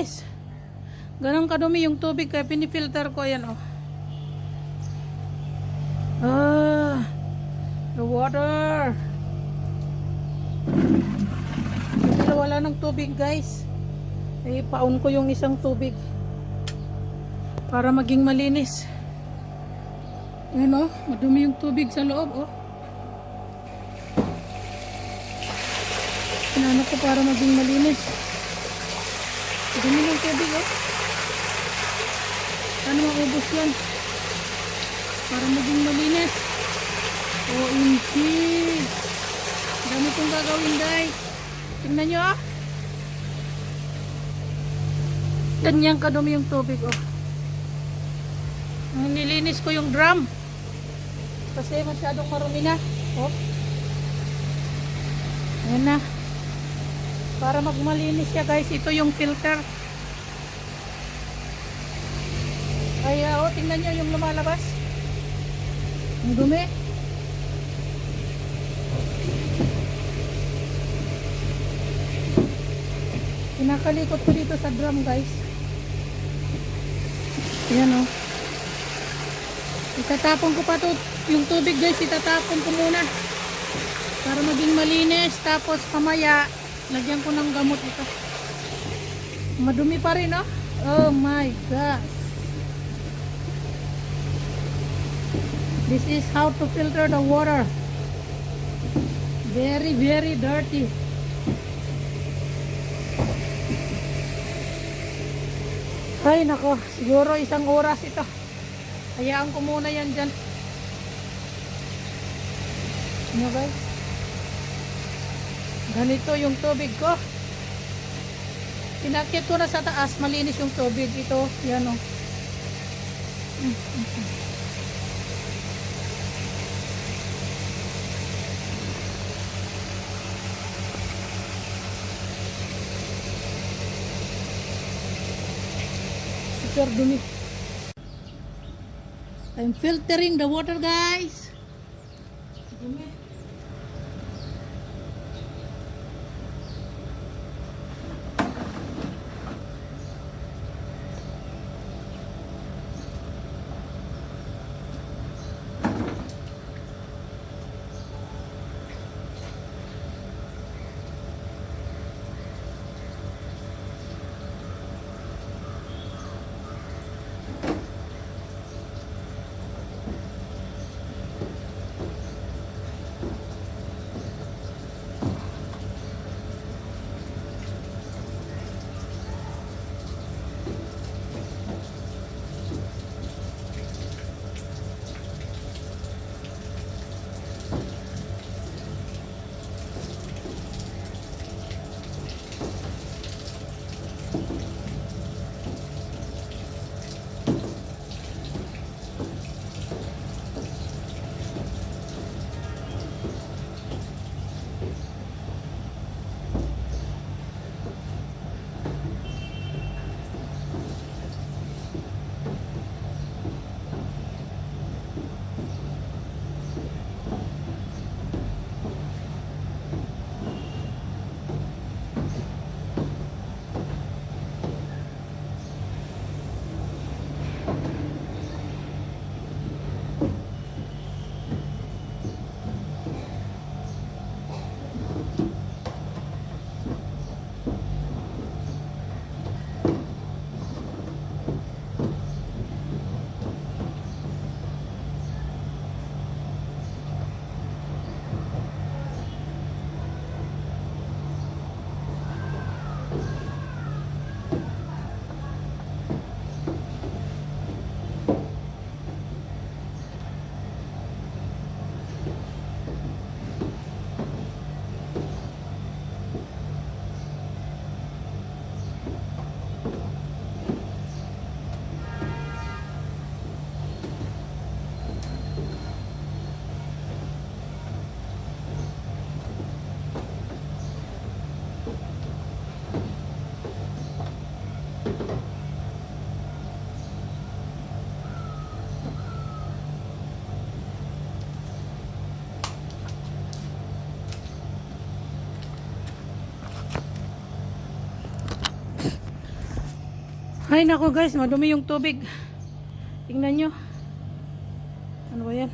guys. Ganun kadumi yung tubig kaya pinifilter ko. Ayan oh. The water. Pero wala ng tubig guys. Paun ko yung isang tubig para maging malinis. Ayan oh, madumi yung tubig sa loob oh. Pinano ko para maging malinis. Madumi yung tubig oh. Sana maubos yan para maging malinis. OMG, dami kong gagawin guys. Tingnan nyo ah. Ganyan kadumi yung tubig oh. Nilinis ko yung drum kasi masyadong marumi na oh. Ayan na. Para magmalinis siya guys. Ito yung filter. Kaya oh, tingnan nyo yung lumalabas. Ang dumi. Pinakalikot ko dito sa drum guys. Ayan oh. Itatapon ko pa to, yung tubig guys, itatapon ko muna para maging malinis. Tapos mamaya lagyan ko ng gamot ito. Madumi pa rin oh. Oh my gosh. This is how to filter the water. Very very dirty. Ay nako, siguro isang oras ito. Hayaan ko muna yan dyan. Ano guys? Ganito yung tubig ko. Pinakit ko na sa taas, malinis yung tubig. Ito, yan o. Super dumi. I'm filtering the water guys. Dumi. Ay nako guys, madumi yung tubig. Tingnan nyo. Ano ba yan?